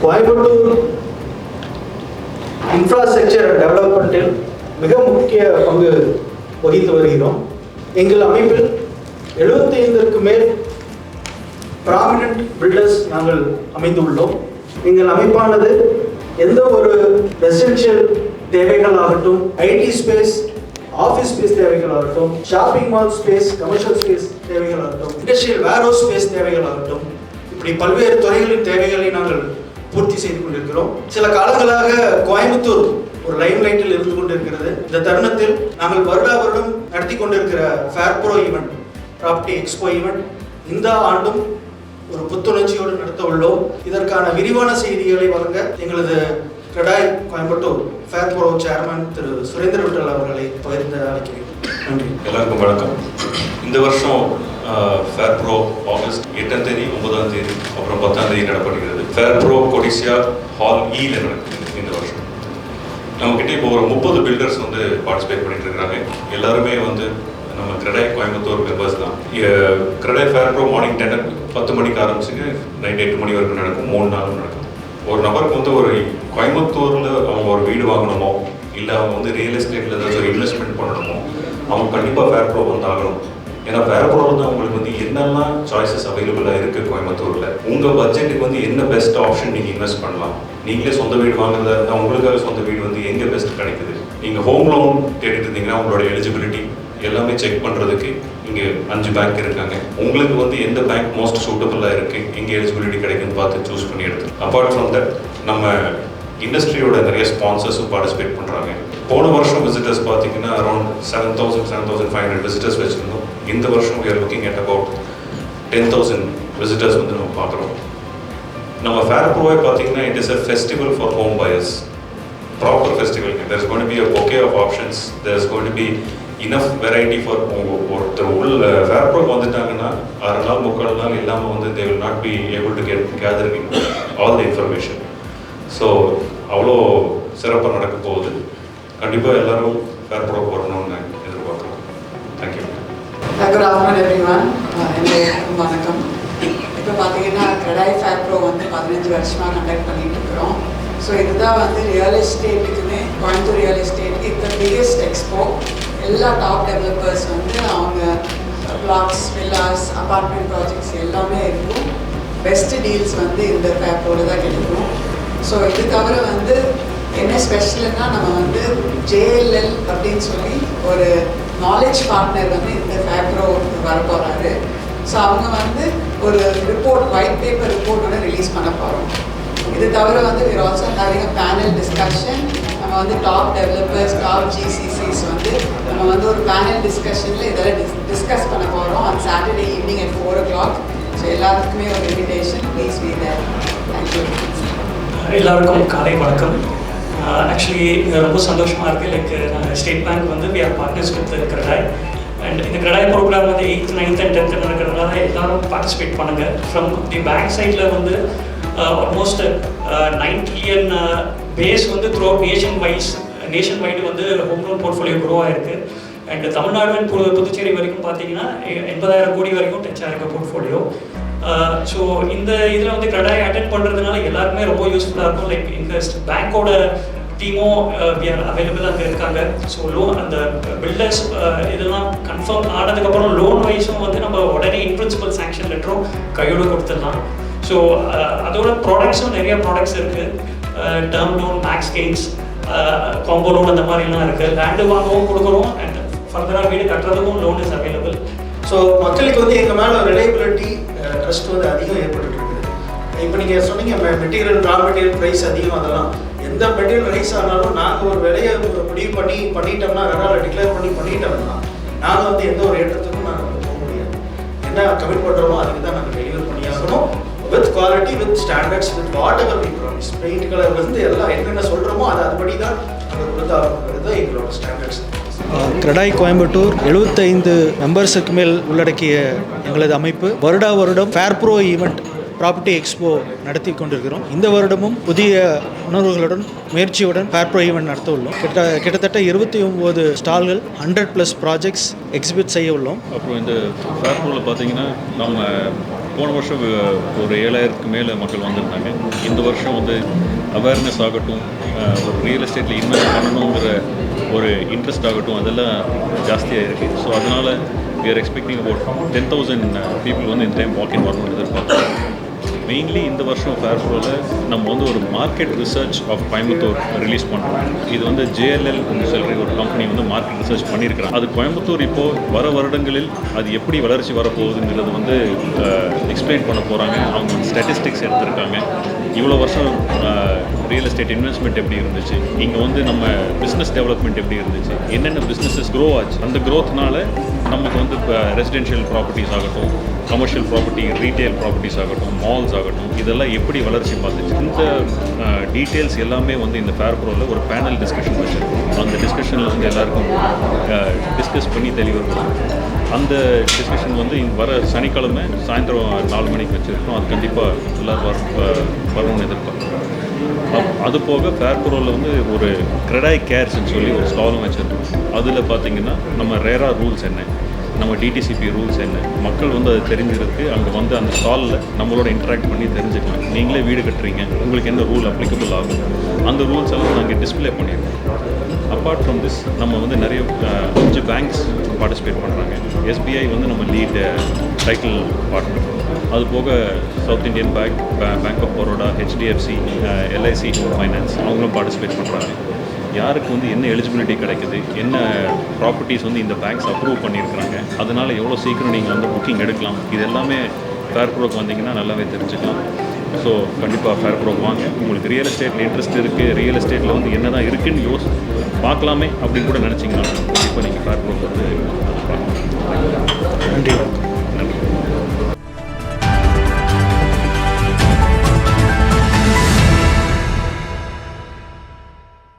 Coimbatore infrastructure டெவலப்மெண்ட்டில் மிக முக்கிய பங்கு வகித்து வருகிறோம். எங்கள் அமைப்பில் 75ற்கு மேல் ப்ராமினன்ட் பில்டர்ஸ் நாங்கள் அமைந்துள்ளோம். எங்கள் அமைப்பானது எந்த ஒரு ரெசிடென்ஷியல் தேவைகளாகட்டும், ஐடி ஸ்பேஸ், ஆஃபீஸ் ஸ்பேஸ் தேவைகளாகட்டும், shopping mall space, commercial space தேவைகளாகட்டும், இண்டஸ்ட்ரியல் வேர்ஹவுஸ் ஸ்பேஸ் தேவைகளாகட்டும், இப்படி பல்வேறு துறைகளின் தேவைகளை நாங்கள் பூர்த்தி செய்து கொண்டிருக்கிறோம். சில காலங்களாக கோயம்புத்தூர் ஒரு லைம் லைட்டில் இருந்து கொண்டிருக்கிறது. இந்த தருணத்தில் நாங்கள் வருடம் நடத்தி கொண்டிருக்கிற ஃபேர்ப்ரோ ஈவெண்ட், ப்ராப்பர்ட்டி எக்ஸ்போ ஈவெண்ட் இந்த ஆண்டும் ஒரு புத்துணர்ச்சியோடு நடத்த உள்ளோம். இதற்கான விரிவான செய்திகளை வழங்க எங்களது கிரடாய் கோயம்புத்தூர் ஃபேர்ப்ரோ சேர்மன் திரு சுரேந்திர விட்டல் அவர்களை பகிர்ந்து அழைக்கிறேன். நன்றி. எல்லாருக்கும் வணக்கம். இந்த வருஷம் ஃபேர்ப்ரோ ஆகஸ்ட் 8ஆம் தேதி, 9ஆம் தேதி, அப்புறம் 10ஆம் தேதி நடப்படுகிறது. ஃபேர்ப்ரோ கொடிசியா ஹால் ஈல நடக்குது. இந்த வருஷம் நம்மக்கிட்ட இப்போ ஒரு 30 பில்டர்ஸ் வந்து பார்ட்டிசிபேட் பண்ணிட்டு இருக்கிறாங்க. எல்லாருமே வந்து நம்ம கிரடாய் கோயம்புத்தூர் மெம்பர்ஸ் தான். கிரடாய் ஃபேர்ப்ரோ மார்னிங் 10 மணிக்கு ஆரம்பிச்சுங்க நைட் 8 மணி வரைக்கும் நடக்கும். 3 நாளும் நடக்கும். ஒரு நபருக்கு வந்து ஒரு கோயம்புத்தூரில் அவங்க ஒரு வீடு வாங்கணுமோ, இல்லை அவங்க வந்து ரியல் எஸ்டேட்டில் ஏதாச்சும் ஒரு இன்வெஸ்ட்மெண்ட் பண்ணணுமோ, அவங்க கண்டிப்பாக ஃபேர்ப்ரோ வந்து ஆகணும். ஏன்னா ஃபேர்ப்ரோ வந்து அவங்களுக்கு வந்து என்னெல்லாம் சாய்ஸஸ் அவைலபிளாக இருக்குது கோயம்புத்தூரில். உங்கள் பட்ஜெட்டுக்கு வந்து என்ன பெஸ்ட் ஆப்ஷன் நீங்கள் இன்வெஸ்ட் பண்ணலாம். நீங்களே சொந்த வீடு வாங்குறதா இருந்தால் உங்களுக்காக சொந்த வீடு வந்து எங்கே பெஸ்ட் கிடைக்குது. நீங்கள் ஹோம் லோன் கேட்டுட்டு இருந்தீங்கன்னா உங்களோட எலிஜிபிலிட்டி எல்லாமே செக் பண்ணுறதுக்கு இங்கே 5 பேங்க் இருக்காங்க. உங்களுக்கு வந்து எந்த பேங்க் மோஸ்ட் சூட்டபுளாக இருக்குது, எங்கே எலிஜிபிலிட்டி கிடைக்குன்னு பார்த்து சூஸ் பண்ணி எடுத்து. அப்பார்ட் ஃப்ரம் தட் நம்ம இண்டஸ்ட்ரியோட நிறைய ஸ்பான்சர்ஸும் பார்ட்டிசிபேட் பண்ணுறாங்க. போன வருஷம் விசிட்டர்ஸ் பார்த்தீங்கன்னா அரௌண்ட் 7,500 விசிட்டர்ஸ் வச்சுருந்தோம். இந்த வருஷம் we are looking at about 10,000 visitors வந்து நம்ம பார்க்குறோம். நம்ம ஃபேர்ப்ரோவை பார்த்தீங்கன்னா it is a festival for home buyers. Proper festival. there is going to be a bouquet of options. there is going to be enough variety for ஒருத்தர் உள்ள ஃபேர்ப்ரோ வந்துட்டாங்கன்னா 6 நாள் 3 நாள் இல்லாமல் வந்து they will not be able to gather all the information. So அவ்வளோ சிறப்பாக நடக்க போகுது. கண்டிப்பாக எல்லாரும் ஃபேர்ப்ரோ வரணும்னு எதிர்பார்க்குறோம். தேங்க்யூ. Good afternoon everyone. எல்லாருக்கும் வணக்கம். இப்போ பார்த்தீங்கன்னா கிரடாய் ஃபேர்ப்ரோ வந்து 15 வருஷமாக கண்டக்ட் பண்ணிட்டு இருக்கிறோம். ஸோ இதுதான் வந்து ரியல் எஸ்டேட்டுக்குன்னு கோயம்புத்தூர் ரியல் எஸ்டேட்டுக்கு இந்த பிகெஸ்ட் எக்ஸ்போ. எல்லா டாப் டெவலப்பர்ஸ் வந்து அவங்க பிளாட்ஸ், வில்லாஸ், அப்பார்ட்மெண்ட் ப்ராஜெக்ட்ஸ் எல்லாமே இருக்கும். பெஸ்ட் டீல்ஸ் வந்து இந்த ஃபேப்ரோவில் தான் கிடைக்கும். ஸோ இது தவிர வந்து என்ன ஸ்பெஷல்னா நம்ம வந்து JLL அப்படின்னு சொல்லி ஒரு நாலேஜ் பார்ட்னர் வந்து இந்த ஃபேப்ரோ வரப்போகிறாரு. ஸோ அவங்க வந்து ஒரு ரிப்போர்ட், ஒயிட் பேப்பர் ரிப்போர்ட்டோட ரிலீஸ் பண்ண போகிறோம். இது தவிர வந்து we are also having a panel discussion. நம்ம வந்து டாப் டெவலப்பர்ஸ், டாப் GCCs வந்து நம்ம வந்து ஒரு பேனல் டிஸ்கஷனில் இதெல்லாம் டிஸ்கஸ் பண்ண போகிறோம் on Saturday evening at 4 o'clock. So எல்லாத்துக்குமே ஒரு invitation, please be there. Thank you. எல்லாருக்கும் காலை வணக்கம். ஆக்சுவலி ரொம்ப சந்தோஷமாக இருக்குது. லைக் நாங்கள் ஸ்டேட் பேங்க் வந்து we are partners with CREDAI. And இந்த கிரடாய் ப்ரோக்ராம் வந்து 8th, 9th and 10th நடக்கிறதுனால எல்லாரும் பார்ட்டிசிபேட் பண்ணுங்கள். ஃப்ரம் தி பேங்க் சைடில் வந்து ஆல்மோஸ்ட் 9 trillion பேஸ் வந்து த்ரூ அவுட் நேஷன் வைடு வந்து ஹோம் லோன் போர்ட்ஃபோலியோ க்ரோ ஆகிருக்கு. அண்ட் தமிழ்நாடு அண்ட் புதுச்சேரி வரைக்கும் பார்த்தீங்கன்னா 80,000 கோடி வரைக்கும் டச் ஆகிருக்க போர்ட்ஃபோலியோ. ஸோ இந்த இதில் வந்து கிரடாய் அட்டென்ட் பண்ணுறதுனால எல்லாருக்குமே ரொம்ப யூஸ்ஃபுல்லாக இருக்கும். லைக் எங்கள் பேங்க்கோட டீமும் we are available அங்கே இருக்காங்க. ஸோ லோன் அந்த பில்டர்ஸ் இதெல்லாம் கன்ஃபார்ம் ஆனதுக்கப்புறம் லோன் வைஸும் வந்து நம்ம உடனே இன் பிரின்சிபல் சாங்ஷன் லெட்டரும் கையோடு கொடுத்துடலாம். ஸோ அதோட ப்ராடக்ட்ஸும் நிறைய ப்ராடக்ட்ஸ் இருக்குது. Term loan, max gains, combo loan அந்த மாதிரிலாம் இருக்குது. லேண்டு வாங்கவும் கொடுக்குறோம் அண்ட் ஃபர்தராக வீடு கட்டுறதுக்கும் லோன் இஸ் அவைலபிள். ஸோ மக்களுக்கு வந்து எங்கள் மேலே ரிலையபிலிட்டி, ட்ரஸ்ட் வந்து அதிகம் ஏற்பட்டு இருக்குது. இப்போ நீங்கள் சொன்னீங்க மெட்டீரியல், ரா மெட்டீரியல் ப்ரைஸ் அதிகம். அதெல்லாம் எந்த மெட்டீரியல் ரைஸ் ஆனாலும் நாங்கள் ஒரு விலையை முடிவு பண்ணிட்டோம்னா, ரெண்டாவது டிக்ளேர் பண்ணிட்டோம்னா நாங்கள் வந்து எந்த ஒரு ஏற்றத்துக்கும் நாங்கள் வந்து போக முடியாது. என்ன கமிட் பண்ணுறோமோ அதுக்கு தான் நாங்கள் டெலிவர் பண்ணியாகணும். With quality, with standards, with whatever we promise. Paint colour வந்து எல்லாம் என்னென்ன சொல்கிறோமோ அதுபடி தான் நாங்கள் கொடுத்தாங்கிறது தான் எங்களோட ஸ்டாண்டர்ட்ஸ். கிரடாய் கோயம்புத்தூர் 75 மெம்பர்ஸுக்கு மேல் உள்ளடக்கிய எங்களது அமைப்பு வருடம் ஃபேர்ப்ரோ ஈவெண்ட் ப்ராப்பர்ட்டி எக்ஸ்போ நடத்தி கொண்டிருக்கிறோம். இந்த வருடமும் புதிய உணர்வுகளுடன் முயற்சியுடன் ஃபேர்ப்ரோ ஈவெண்ட் நடத்த உள்ளோம். கிட்டத்தட்ட 29 ஸ்டால்கள், 100+ ப்ராஜெக்ட்ஸ் எக்ஸிபிட் செய்ய உள்ளோம். அப்புறம் இந்த ஃபேர்ப்ரோவில் பார்த்தீங்கன்னா நம்ம போன வருஷம் ஒரு 7,000க்கு மேலே மக்கள் வந்திருந்தாங்க. இந்த வருஷம் வந்து அவேர்னஸ் ஆகட்டும், ஒரு ரியல் எஸ்டேட்டில் இன்வெஸ்ட் பண்ணணுங்கிற ஒரு இன்ட்ரெஸ்ட் ஆகட்டும், அதெல்லாம் ஜாஸ்தியாக இருக்குது. ஸோ அதனால் we are expecting about 10,000 people வந்து இந்த டைம் வாக்கின் வரணும்னு எதிர்பார்க்குறோம். மெயின்லி இந்த வருஷம் ஃபேர்ப்ரோவில் நம்ம வந்து ஒரு market research of Coimbatore release பண்ணுறோம். இது வந்து JLL சொல்லி ஒரு கம்பெனி வந்து மார்க்கெட் ரிசர்ச் பண்ணியிருக்கிறாங்க. அது கோயம்புத்தூர் இப்போது வர வருடங்களில் அது எப்படி வளர்ச்சி வரப்போகுதுங்கிறது வந்து எக்ஸ்பிளைன் பண்ண போகிறாங்க. அவங்க ஸ்டாட்டிஸ்டிக்ஸ் எடுத்திருக்காங்க. இவ்வளோ வருஷம் ரியல் எஸ்டேட் இன்வெஸ்ட்மெண்ட் எப்படி இருந்துச்சு, இங்கே வந்து நம்ம பிஸ்னஸ் டெவலப்மெண்ட் எப்படி இருந்துச்சு, என்னென்ன பிஸ்னஸஸ் க்ரோ ஆச்சு, அந்த க்ரோத்னால நமக்கு வந்து இப்போ ரெசிடென்ஷியல் ப்ராப்பர்ட்டிஸ் ஆகட்டும், கமர்ஷியல் ப்ராப்பர்ட்டி, ரீட்டைல் ப்ராப்பர்ட்டிஸ் ஆகட்டும், மால்ஸ் ஆகட்டும், இதெல்லாம் எப்படி வளர்ச்சி பார்த்துச்சு, இந்த டீட்டெயில்ஸ் எல்லாமே வந்து இந்த ஃபேர்ப்ரோவில் ஒரு பேனல் டிஸ்கஷன் வச்சுருக்கோம். அந்த டிஸ்கஷனில் வந்து எல்லாருக்கும் டிஸ்கஸ் பண்ணி தெளிவாக அந்த டிஸ்கஷன் வந்து இங்கே வர சனிக்கிழமை சாயந்தரம் 4 மணிக்கு வச்சுருக்கோம். அது கண்டிப்பாக எல்லோரும் வரணும்னு எதிர்பார்க்குறோம். அது போக ஃபேர்ப்ரோவில் வந்து ஒரு கிரெடாய் கேர்ஸ்ன்னு சொல்லி ஒரு ஸ்டாலும் வச்சுருக்கோம். அதில் பார்த்திங்கன்னா நம்ம ரேரா ரூல்ஸ் என்ன, நம்ம டிடிசிபி ரூல்ஸ் என்ன, மக்கள் வந்து அது தெரிஞ்சிருக்கு. அங்கே வந்து அந்த ஸ்டாலில் நம்மளோட இன்ட்ராக்ட் பண்ணி தெரிஞ்சுக்கலாம். நீங்களே வீடு கட்டுறீங்க, உங்களுக்கு என்ன ரூல் அப்ளிகபிள் ஆகும், அந்த ரூல்ஸ் எல்லாம் நாங்கள் டிஸ்பிளே பண்ணியிருக்கோம். அப்பார்ட் ஃப்ரம் திஸ் நம்ம வந்து நிறைய 5 பேங்க்ஸ் பார்ட்டிசிபேட் பண்ணுறாங்க. SBI வந்து நம்ம லீட் டைட்டில் பார்ட்னர். அது போக south Indian bank, bank of Baroda, HDFC, LIC finance அவங்களும் பார்ட்டிசிபேட் பண்ணுறாங்க. யாருக்கு வந்து என்ன எலிஜிபிலிட்டி கிடைக்குது, என்ன ப்ராப்பர்ட்டிஸ் வந்து இந்த பேங்க்ஸ் அப்ரூவ் பண்ணியிருக்கிறாங்க, அதனால் எவ்வளோ சீக்கிரம் நீங்கள் வந்து புக்கிங் எடுக்கலாம், இது எல்லாமே ஃபேர்ப்ரோக்கு வந்தீங்கன்னா நல்லாவே தெரிஞ்சுக்கலாம். ஸோ கண்டிப்பாக ஃபேர்ப்ரோக்கு வாங்க. உங்களுக்கு ரியல் எஸ்டேட்டில் இன்ட்ரெஸ்ட் இருக்குது, ரியல் எஸ்டேட்டில் வந்து என்ன தான் இருக்குதுன்னு பார்க்கலாமே அப்படின்னு கூட நினச்சிங்கன்னா கண்டிப்பாக நீங்கள் ஃபேர்ப்ரோக்கு வந்து பார்க்கலாம். நன்றி.